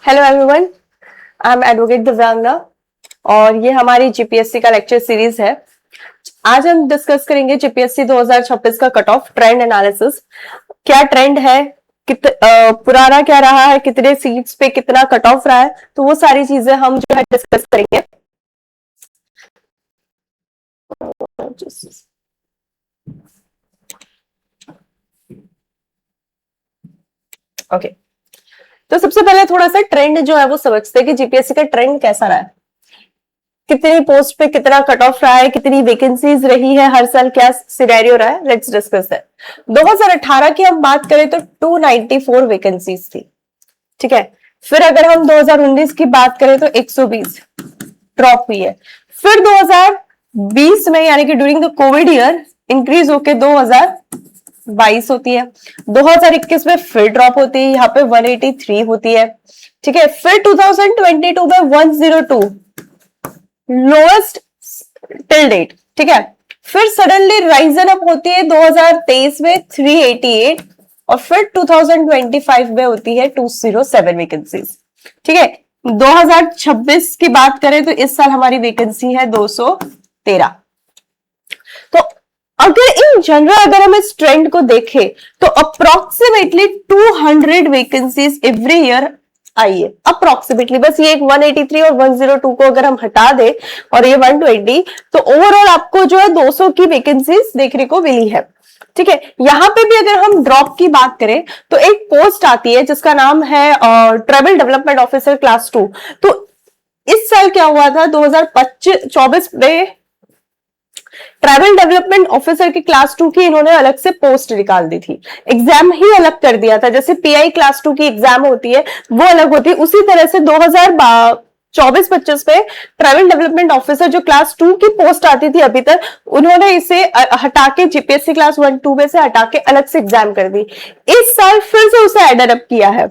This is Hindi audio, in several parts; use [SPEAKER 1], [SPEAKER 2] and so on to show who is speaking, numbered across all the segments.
[SPEAKER 1] Hello everyone, I am advocate Divyangana और ये हमारी जीपीएससी का लेक्चर सीरीज है। आज हम डिस्कस करेंगे जीपीएससी 2026 का कट ऑफ ट्रेंड एनालिसिस। क्या ट्रेंड है, पुराना क्या रहा है, कितने सीट्स पे कितना कट ऑफ रहा है, तो वो सारी चीजें हम जो है डिस्कस करेंगे। ओके, तो सबसे पहले थोड़ा सा ट्रेंड जो है वो समझते हैं कि जीपीएससी का ट्रेंड कैसा रहा है, कितनी पोस्ट पे कितना कट ऑफ रहा है, कितनी वैकेंसीज रही है, हर साल क्या सिनेरियो रहा है। Let's discuss that. 2018 की हम बात करें तो 294 वैकेंसीज थी, ठीक है। फिर अगर हम 2019 की बात करें तो 120 ड्रॉप हुई है। फिर 2020 में यानी कि during the Covid year increase होके 2022 होती है। 2021 में फिर ड्रॉप होती है, यहाँ पे 183 होती है, ठीक है। फिर 2022 में 102 लोएस्ट टिल डेट, ठीक है। फिर सडनली राइजन अप होती है 2023 में 388 और फिर 2025 में होती है 207 वैकेंसीज, ठीक है। 2026 की बात करें तो इस साल हमारी वैकेंसी है 213। तो अगर इन जनरल अगर हम इस ट्रेंड को देखें तो approximately 200 vacancies every year I है, अप्रोक्सीमेटली। बस ये एक 183 और 102 को अगर हम हटा दे और ये 120, तो ओवरऑल आपको जो है 200 की वैकेंसीज देखने को मिली है, ठीक है। यहां पे भी अगर हम ड्रॉप की बात करें तो एक पोस्ट आती है जिसका नाम है ट्राइबल डेवलपमेंट ऑफिसर क्लास 2। तो इस साल क्या हुआ था, 2024 में ट्राइबल डेवलपमेंट ऑफिसर की क्लास 2 की इन्होंने अलग से पोस्ट निकाल दी थी, एग्जाम ही अलग कर दिया था। जैसे पीआई क्लास 2 की एग्जाम होती है वो अलग होती है, उसी तरह से 2024-25 में ट्राइबल डेवलपमेंट ऑफिसर जो क्लास 2 की पोस्ट आती थी अभी तक, उन्होंने इसे हटा के जीपीएससी क्लास 1-2 में से हटा के अलग से एग्जाम कर दी। इस साल फिर से उसे एडेड अप किया है,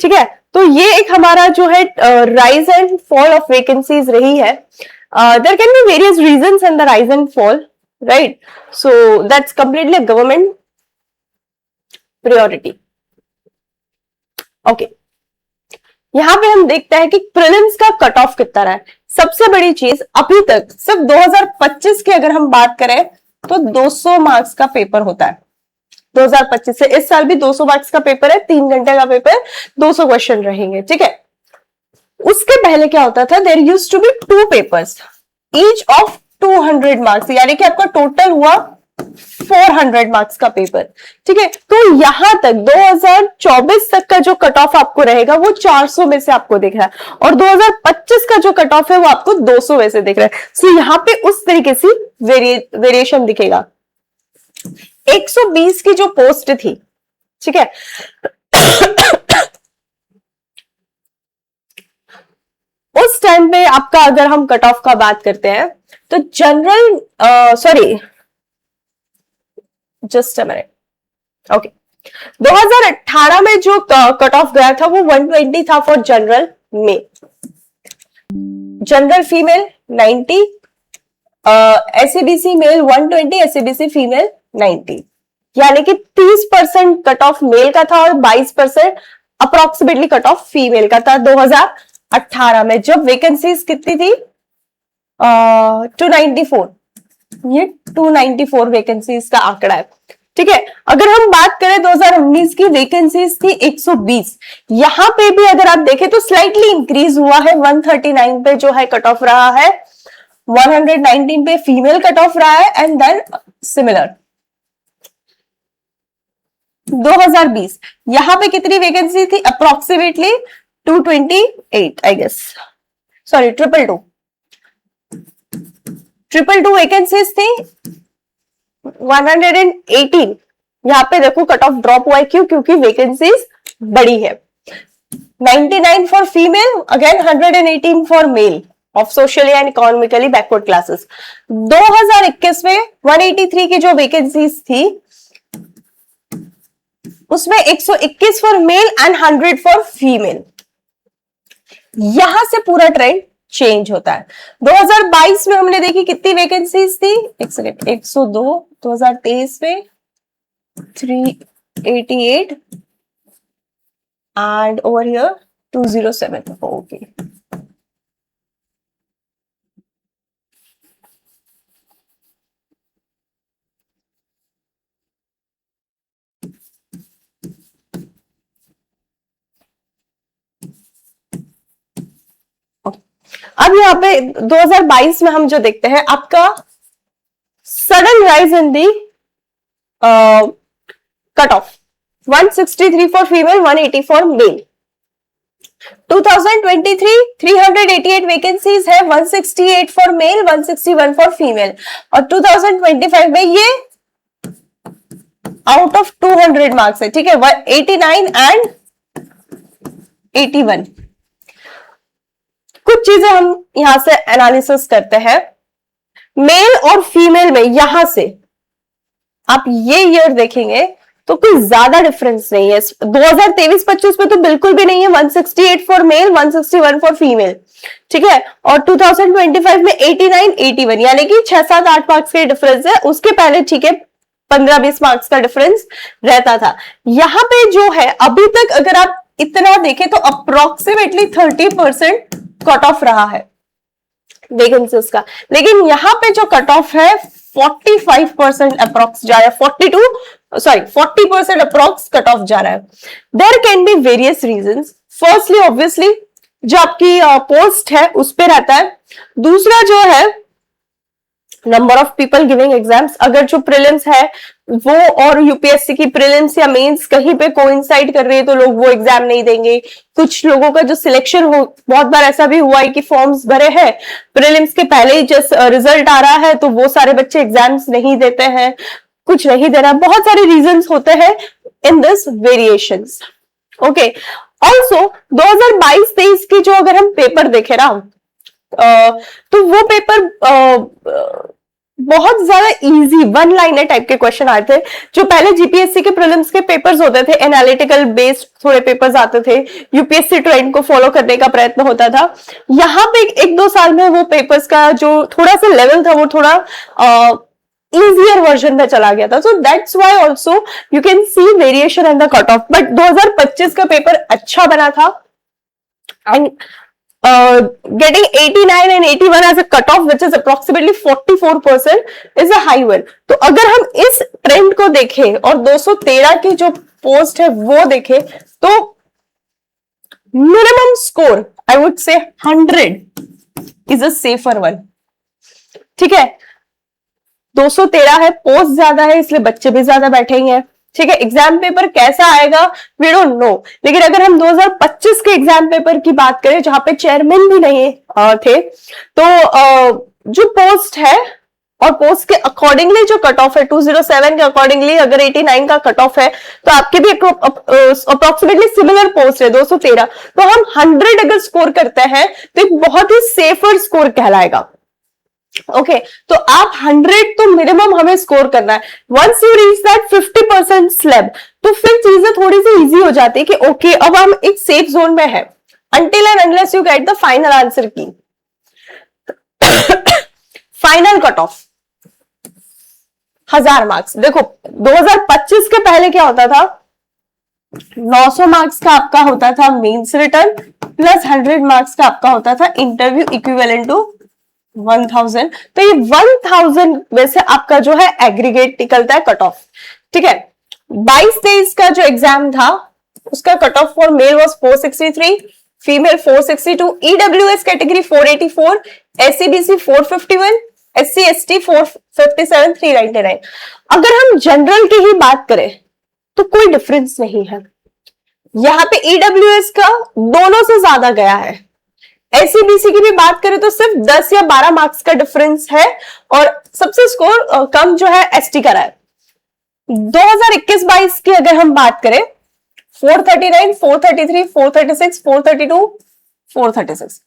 [SPEAKER 1] ठीक है। तो ये एक हमारा जो है rise and fall of vacancies रही है। There can be various reasons in the rise and fall, right? So that's completely a government priority. Okay. यहां पे हम देखते हैं कि प्रीलिम्स का कट ऑफ कितना रहा है। सबसे बड़ी चीज अभी तक सिर्फ 2025 की अगर हम बात करें तो 200 मार्क्स का पेपर होता है 2025 से। इस साल भी 200 मार्क्स का पेपर है, 3 घंटे का पेपर, 200 क्वेश्चन रहेंगे, ठीक है। उसके पहले क्या होता था, there used to be 2 papers each of 200 marks, यानी कि आपका टोटल हुआ 400 मार्क्स का पेपर, ठीक है। तो यहां तक 2024 तक का जो कट ऑफ आपको रहेगा वो 400 में से आपको दिख रहा है और 2025 का जो कट ऑफ है वो आपको 200 में से दिख रहा है। सो यहां पे उस तरीके से वेरिएशन दिखेगा। 120 की जो पोस्ट थी, ठीक है, उस टाइम पे आपका अगर हम कट ऑफ का बात करते हैं तो general sorry just a minute, okay, 2018 में जो कट ऑफ गया था वो 120 था फॉर जनरल में, general female 90, SCBC male 120, SCBC female 90, यानी कि 30% कट ऑफ मेल का था और 22% अप्रोक्सीमेटली कट ऑफ फीमेल का था 2018 में। जब वैकेंसीज कितनी थी 294, ये 294 वैकेंसीज का आंकड़ा है, ठीक है। अगर हम बात करें 2019 की वैकेंसीज थी 120, यहां पे भी अगर आप देखें तो स्लाइटली इंक्रीज हुआ है, 139 पे जो है कट ऑफ रहा है, 119 पे फीमेल कट ऑफ रहा है एंड देन सिमिलर 2020 यहां पे कितनी वैकेंसी थी, approximately 228 I guess, sorry 222 vacancies थी, 118। यहां पे देखो कट ऑफ ड्रॉप हुआ है, क्यों, क्योंकि वैकेंसीज बड़ी है। 99 for female, again 118 for male of socially and economically backward classes. 2021 में 183 की जो वैकेंसीज थी उसमें 121 for male and 100 for female. यहां से पूरा ट्रेंड चेंज होता है। 2022 में हमने देखी कितनी वैकेंसीज थी, एक सेकेंड, 102, 2023 में 388 एंड ओवर हियर 207 ओके। अब यहाँ पे 2022 में हम जो देखते हैं आपका sudden rise in the cut off 163 for female, 180 for male. 2023 388 vacancies है, 168 फॉर मेल, 161 फॉर फीमेल। और 2025 में ये आउट ऑफ 200 मार्क्स है, ठीक है, 89 एंड 81। कुछ चीजें हम यहां से एनालिसिस करते हैं। मेल और फीमेल में यहां से आप ये ईयर देखेंगे तो कोई ज्यादा डिफरेंस नहीं है। 2023-25 में तो बिल्कुल भी नहीं है, 168 फॉर मेल, 161 फॉर फीमेल, ठीक है। और 2025 में 89, 81, यानी कि 6-7-8 मार्क्स के डिफरेंस है। उसके पहले ठीक है 15-20 मार्क्स का डिफरेंस रहता था। यहां पे जो है अभी तक अगर आप इतना देखें तो अप्रोक्सीमेटली 30% कट ऑफ रहा है वैकेंसीज का, लेकिन यहां पे जो कट ऑफ है 45% अप्रोक्स जा रहा है, 40% अप्रोक्स कट ऑफ जा रहा है। There can be various reasons. Firstly obviously जो आपकी पोस्ट है उस पे रहता है। दूसरा जो है number of people giving exams. अगर जो प्रीलिम्स है वो और यूपीएससी की प्रीलिम्स या मेंस कहीं पे कोइंसाइड कर रही है तो लोग वो एग्जाम नहीं देंगे। कुछ लोगों का जो सिलेक्शन हो, बहुत बार ऐसा भी हुआ है कि फॉर्म्स भरे हैं, प्रीलिम्स के पहले ही जस्ट रिजल्ट आ रहा है तो वो सारे बच्चे एग्जाम्स नहीं देते हैं, कुछ नहीं दे रहा। बहुत सारे रीजंस होते हैं in this variations. Okay, also 2022-23 की जो अगर हम पेपर देखे ना तो वो पेपर बहुत ज्यादा इजी वन लाइनर टाइप के क्वेश्चन आए थे। जो पहले जीपीएससी के प्रीलिम्स के पेपर्स होते थे, एनालिटिकल बेस्ड थोड़े पेपर्स आते थे, यूपीएससी ट्रेंड को फॉलो करने का प्रयत्न होता था। यहाँ पे 1-2 साल में वो पेपर्स का जो थोड़ा सा लेवल था वो थोड़ा इजियर वर्जन में चला गया था। So that's why also you can see variation in the cut off. But 2025 का पेपर अच्छा बना था and getting 89 and 81 as a cutoff, which is approximately 44%, is a high one. तो अगर हम इस ट्रेंड को देखें और 213 की जो पोस्ट है वो देखें तो minimum score I would say 100 is a safer one, ठीक है। 213 है, पोस्ट ज्यादा है इसलिए बच्चे भी ज्यादा बैठेंगे, ठीक है। एग्जाम पेपर कैसा आएगा वी डोंट नो, लेकिन अगर हम 2025 के एग्जाम पेपर की बात करें जहां पे चेयरमैन भी नहीं थे तो जो पोस्ट है और पोस्ट के अकॉर्डिंगली जो कट ऑफ है 207 के अकॉर्डिंगली अगर 89 का कट ऑफ है तो आपके भी अप्रोक्सीमेटली सिमिलर पोस्ट है 213, तो हम 100 अगर स्कोर करते हैं तो एक बहुत ही सेफर स्कोर कहलाएगा। ओके तो आप 100 तो मिनिमम हमें स्कोर करना है। Once you reach that 50% slab तो फिर चीजें थोड़ी सी इजी हो जाती है कि ओके अब हम एक सेफ जोन में है until and unless you get the final answer key। Final cut off 1000 marks. देखो 2025 के पहले क्या होता था, 900 मार्क्स का आपका होता था मेंस रिटर्न प्लस 100 मार्क्स का आपका होता था इंटरव्यू इक्विवेलेंट टू 1000। तो ये 1000 में से आपका जो है एग्रीगेट निकलता है कट ऑफ, ठीक है। 22-23 का जो एग्जाम था उसका cut off for male was 463, female 462, EWS category 484, SCBC 451, SC ST 457, 399। अगर हम जनरल की ही बात करें तो कोई डिफरेंस नहीं है। यहां पे ईडब्ल्यूएस का दोनों से ज्यादा गया है। एससीबीसी की भी बात करें तो सिर्फ 10 या 12 मार्क्स का डिफरेंस है और सबसे स्कोर कम जो है एसटी का रहा है। 2021-22 की अगर हम बात करें 439, 433, 436, 432, 436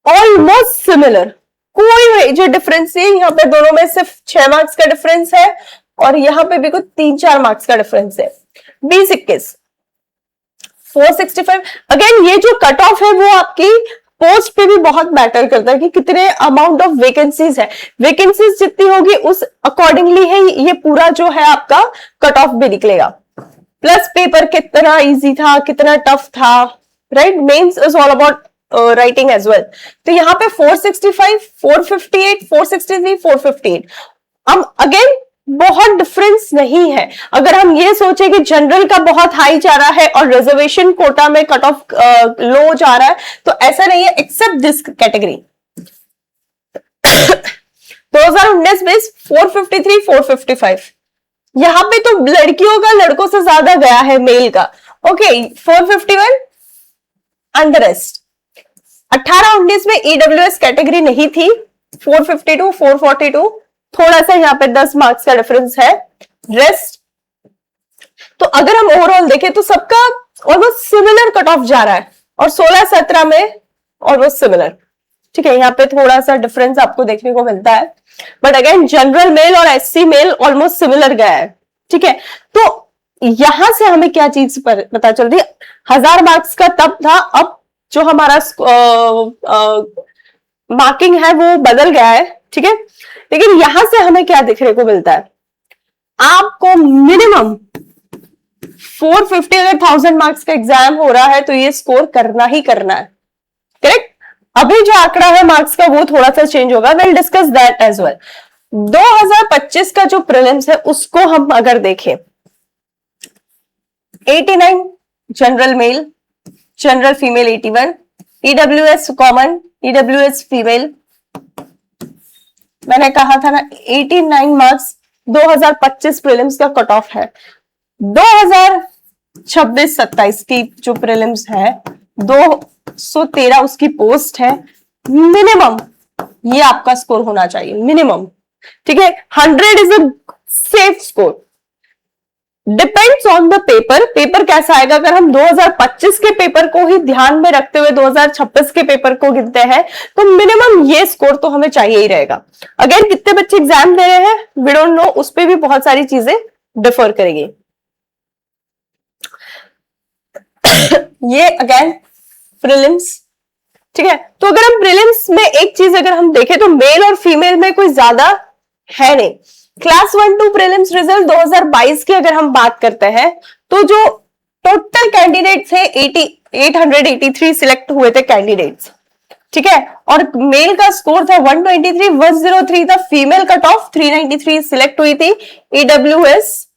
[SPEAKER 1] ऑलमोस्ट सिमिलर, कोई मेजर डिफरेंस नहीं। यहाँ पे दोनों में सिर्फ 6 मार्क्स का डिफरेंस है और यहाँ पे भी कुछ 3-4 मार्क्स का डिफरेंस है। 20-21 465। अगेन ये जो कट ऑफ है वो आपकी पोस्ट पे भी बहुत मैटर करता है कि कितने अमाउंट ऑफ वैकेंसीज है। वैकेंसीज जितनी होगी उस अकॉर्डिंगली है ये पूरा जो है आपका कट ऑफ भी निकलेगा। प्लस पेपर कितना इजी था कितना टफ था right, mains is all about writing as well. तो यहाँ पे 465, 458, 463, 458, हम अगेन बहुत डिफरेंस नहीं है। अगर हम ये सोचे कि जनरल का बहुत हाई जा रहा है और रिजर्वेशन कोटा में कट ऑफ लो जा रहा है, तो ऐसा नहीं है, एक्सेप्ट दिस कैटेगरी। 2019 में 453, 455, यहां पे तो लड़कियों का लड़कों से ज्यादा गया है मेल का। Okay, 451 and the rest. 18-19 में ईडब्ल्यूएस कैटेगरी नहीं थी, 452, 442, थोड़ा सा यहाँ पे 10 मार्क्स का डिफरेंस है। रेस्ट तो अगर हम ओवरऑल देखें तो सबका ऑलमोस्ट सिमिलर कट ऑफ जा रहा है, और 16-17 में ऑलमोस्ट सिमिलर। ठीक है, यहाँ पे थोड़ा सा डिफरेंस आपको देखने को मिलता है, बट अगेन जनरल मेल और एससी मेल ऑलमोस्ट सिमिलर गया है। ठीक है, तो यहां से हमें क्या चीज पता चल रही है, 1000 मार्क्स का तब था, अब जो हमारा मार्किंग है वो बदल गया है। ठीक है, लेकिन यहां से हमें क्या देखने को मिलता है, आपको मिनिमम 450, अगर 1000 मार्क्स का एग्जाम हो रहा है तो ये स्कोर करना ही करना है। करेक्ट, अभी जो आंकड़ा है मार्क्स का वो थोड़ा सा चेंज होगा, will discuss that as well. 2025 का जो प्रीलिम्स है उसको हम अगर देखें, 89 general mail, general female 81, EWS common, EWS female, मैंने कहा था ना 89 मार्क्स 2025 प्रीलिम्स का कट ऑफ है। 2026-27 की जो प्रीलिम्स है 213 उसकी पोस्ट है, मिनिमम ये आपका स्कोर होना चाहिए, मिनिमम। ठीक है, 100 is a safe score, depends on the paper. Paper कैसा आएगा, अगर हम 2025 के पेपर को ही ध्यान में रखते हुए 2026 के पेपर को गिनते हैं तो मिनिमम ये स्कोर तो हमें चाहिए ही रहेगा। अगर कितने बच्चे एग्जाम दे रहे हैं वी डोंट नो, उस पर भी बहुत सारी चीजें डिफर करेगी। ये अगेन प्रीलिम्स। ठीक है, तो अगर हम प्रीलिम्स में एक चीज अगर हम देखें तो मेल और फीमेल में कोई ज्यादा है नहीं। क्लास 1-2 प्रीलिम्स रिजल्ट 2022 की अगर हम बात करते हैं तो जो टोटल कैंडिडेट थे 883 सिलेक्ट हुए थे कैंडिडेट्स। ठीक है, और मेल का स्कोर था 123, 103 था, फीमेल कट ऑफ 393 सिलेक्ट हुई थी EWS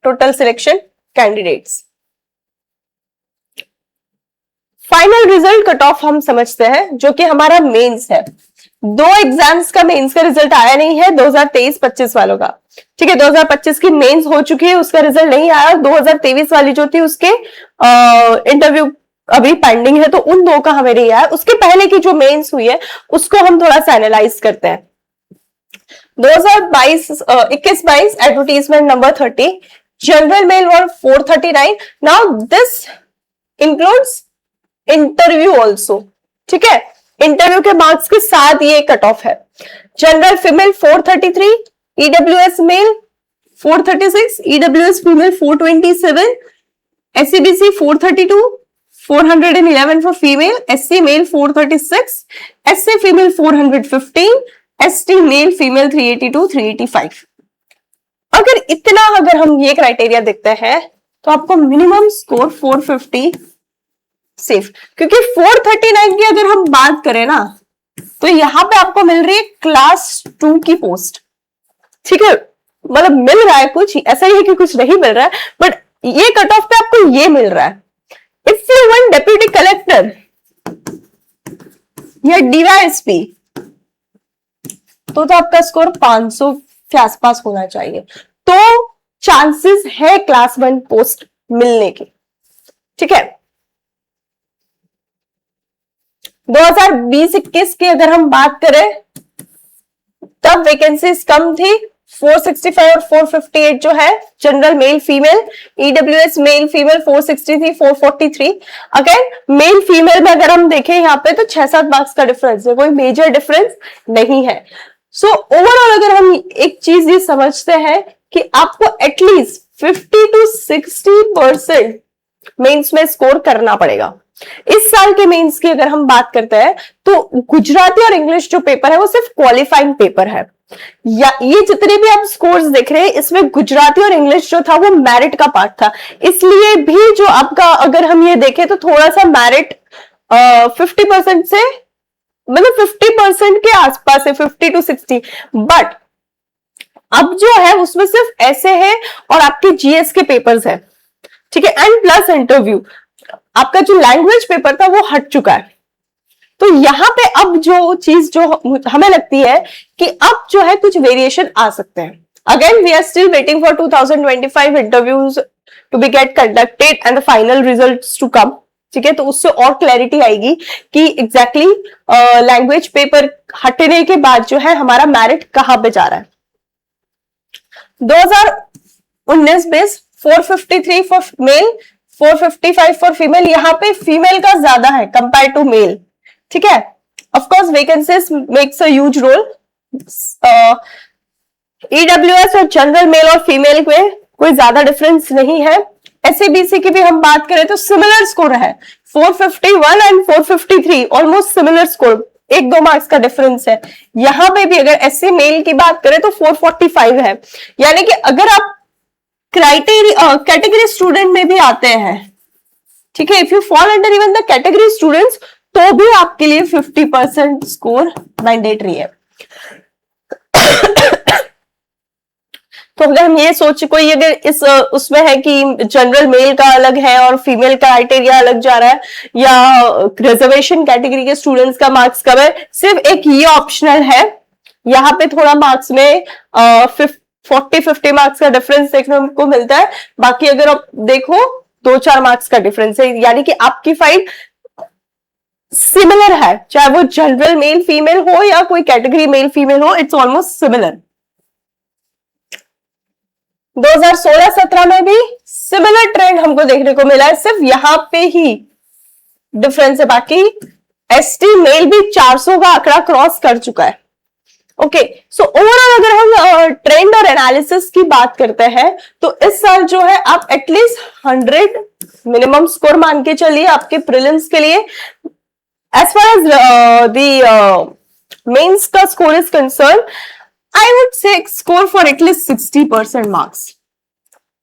[SPEAKER 1] total selection candidates. Final result cut off हम समझते हैं जो कि हमारा मेंस है। 2 एग्जाम्स का मेंस का रिजल्ट आया नहीं है 2023-25 वालों का। ठीक है, 2025 की मेंस हो चुकी है, उसका रिजल्ट नहीं आया। 2023 वाली जो थी उसके इंटरव्यू अभी पेंडिंग है, तो उन 2 का हमें नहीं आया। उसके पहले की जो मेंस हुई है उसको हम थोड़ा सा एनालाइज करते हैं। 2021-22 advertisement number 30, general male were 439। Now this includes interview also. ठीक है, इंटरव्यू के मार्क्स के साथ ये कट ऑफ है। General female 433, EWS male 436, EWS female 427, SCBC 432, 411 for female, SC male 436, SC female 415, ST male female 382, 385। अगर हम ये क्राइटेरिया देखते हैं तो आपको मिनिमम स्कोर 450 सेफ, क्योंकि 439 की अगर हम बात करें ना तो यहां पे आपको मिल रही है क्लास 2 की पोस्ट। ठीक है, मतलब मिल रहा है कुछ, ऐसा ही है कि कुछ नहीं मिल रहा है, बट ये कट ऑफ पे आपको ये मिल रहा है। If you want deputy collector या डीवाईएसपी तो आपका स्कोर 500 के आसपास होना चाहिए, तो चांसेस है क्लास 1 पोस्ट मिलने की। ठीक है, 2020-21 की अगर हम बात करें तब वैकेंसीज कम थी, 465 और 458 जो है general male female, EWS male female 463, 443। Again male female में अगर हम देखें यहाँ पे तो 6-7 मार्क्स का डिफरेंस है, कोई मेजर डिफरेंस नहीं है। सो ओवरऑल अगर हम एक चीज ये समझते हैं कि आपको एटलीस्ट 50 to 60% मेंस में स्कोर करना पड़ेगा। इस साल के मेंस की अगर हम बात करते हैं तो गुजराती और इंग्लिश जो पेपर है वो सिर्फ क्वालिफाइंग पेपर है। या ये जितने भी आप स्कोर्स देख रहे हैं इसमें गुजराती और इंग्लिश जो था वो मेरिट का पार्ट था, इसलिए भी जो आपका अगर हम ये देखें तो थोड़ा सा मेरिट 50% से मतलब 50% के आसपास है, 50 to 60। बट अब जो है उसमें सिर्फ ऐसे है और आपके जीएस के पेपर्स है, ठीक है, एंड प्लस इंटरव्यू। आपका जो लैंग्वेज पेपर था वो हट चुका है। तो यहां पे अब जो चीज जो हमें लगती है कि अब जो है कुछ वेरिएशन आ सकते हैं। Again we are still waiting for 2025 interviews to be get conducted and the final results to come, ठीक है। तो उससे और क्लैरिटी आएगी कि एग्जैक्टली लैंग्वेज पेपर हटने के बाद जो है हमारा मेरिट कहां पे जा रहा है। 2019 base 453 for male, 455 for female. यहाँ पे फीमेल का ज्यादा है कंपेयर टू मेल, ठीक है। Of course vacancies makes a huge role. EWS और जनरल मेल और फीमेल में कोई ज्यादा डिफरेंस नहीं है। एससीबीसी की भी हम बात करें तो सिमिलर स्कोर है, 451 and 453 almost similar score, 1-2 marks का डिफरेंस है। यहां पे भी अगर एससी मेल की बात करें तो 445 है। यानी कि अगर आप क्राइटेरिया कैटेगरी स्टूडेंट में भी आते हैं, ठीक है, if you fall under even the category students तो भी आपके लिए 50% स्कोर मैंडेटरी है। तो अगर हम ये सोच कोई अगर इस उसमें है कि जनरल मेल का अलग है और फीमेल का क्राइटेरिया अलग जा रहा है या रिजर्वेशन कैटेगरी के स्टूडेंट्स का मार्क्स कम है, सिर्फ एक ये ऑप्शनल है। यहाँ पे थोड़ा मार्क्स में 40-50 मार्क्स का डिफरेंस देखने को मिलता है। बाकी अगर आप देखो 2-4 मार्क्स का डिफरेंस है, यानी कि आपकी फाइट सिमिलर है, चाहे वो जनरल मेल फीमेल हो या कोई कैटेगरी मेल फीमेल हो, इट्स ऑलमोस्ट सिमिलर। 2016-17 में भी सिमिलर ट्रेंड हमको देखने को मिला है, सिर्फ यहां पे ही डिफरेंस है। बाकी एसटी मेल भी 400 का आंकड़ा क्रॉस कर चुका है। ओके, सो ओवरऑल अगर हम ट्रेंड और एनालिसिस की बात करते हैं तो इस साल जो है आप एटलीस्ट 100 मिनिमम स्कोर मान के चलिए आपके प्रीलिम्स के लिए। As far as the mains का score is concerned, I would say score for at least 60% marks.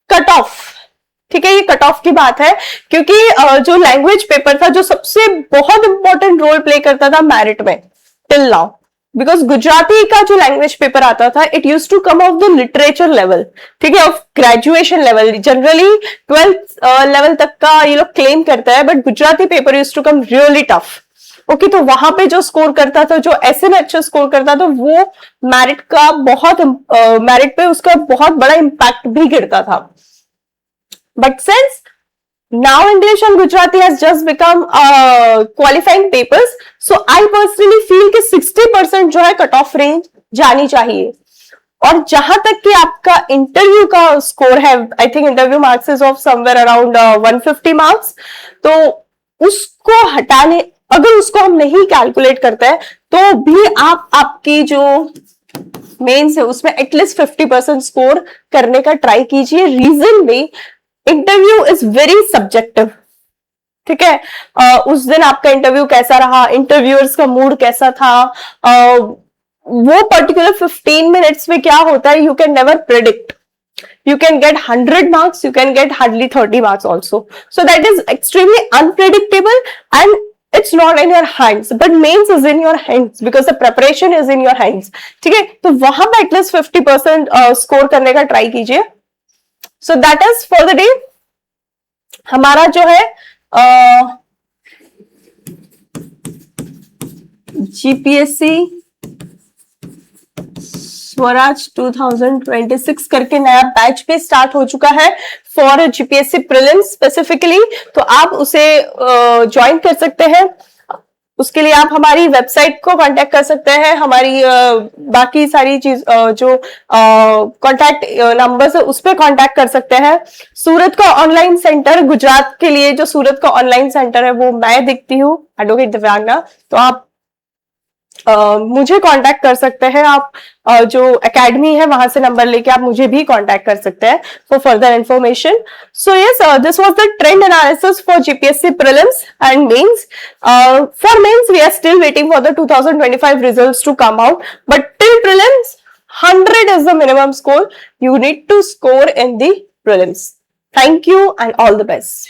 [SPEAKER 1] Cut off, ठीक है, ये कट ऑफ की बात है क्योंकि जो लैंग्वेज पेपर था जो सबसे बहुत इंपॉर्टेंट रोल प्ले करता था मेरिट में टिल नाउ, बिकॉज गुजराती का जो लैंग्वेज पेपर आता था it use to come of the literature level, ठीक है, of graduation level. Generally 12th level तक का ये लोग क्लेम करता है, but Gujarati paper use to come really tough. Okay, तो वहां पे जो स्कोर करता था, जो ऐसे में अच्छा स्कोर करता था, वो मेरिट का बहुत मेरिट पे उसका बहुत बड़ा इंपैक्ट भी गिरता था। But since now English and Gujarati has just become qualifying papers, so I personally feel कि 60% जो है कट ऑफ रेंज जानी चाहिए। और जहां तक कि आपका इंटरव्यू का स्कोर है, I think interview marks is of somewhere around 150 marks, तो उसको हटाने, अगर उसको हम नहीं कैलकुलेट करते हैं तो भी आप आपकी जो मेंस है उसमें एटलीस्ट 50% स्कोर करने का ट्राई कीजिए। रीजन में इंटरव्यू इज वेरी सब्जेक्टिव, ठीक है। उस दिन आपका इंटरव्यू कैसा रहा, इंटरव्यूअर्स का मूड कैसा था, वो पर्टिकुलर 15 मिनट्स में क्या होता है, you can never predict. You can get 100 marks, you can get hardly 30 marks also. So that is extremely unpredictable and it's not in your hands. But mains is in your hands because the preparation is in your hands. ठीक है, तो वहां पे एटलीस्ट 50% स्कोर करने का ट्राई कीजिए। So that is for the day. हमारा जो है जीपीएससी स्वराज 2026 करके नया बैच पे स्टार्ट हो चुका है फॉर जीपीएससी प्रीलिम्स स्पेसिफिकली, तो आप उसे ज्वाइन कर सकते हैं। उसके लिए आप हमारी वेबसाइट को कांटेक्ट कर सकते हैं, हमारी बाकी सारी चीज जो कांटेक्ट नंबर्स है उस पर कांटेक्ट कर सकते हैं। सूरत का ऑनलाइन सेंटर, गुजरात के लिए जो सूरत का ऑनलाइन सेंटर है वो मैं देखती हूँ, एडवोकेट दिव्यांगना, तो आप मुझे कांटेक्ट कर सकते हैं आप। जो एकेडमी है वहां से नंबर लेके आप मुझे भी कांटेक्ट कर सकते हैं for further information. So yes, this was the trend analysis for GPSC prelims and mains. For mains we are still waiting for the 2025 results to come out, but till prelims 100 is the minimum score you need to score in the prelims. Thank you and all the best.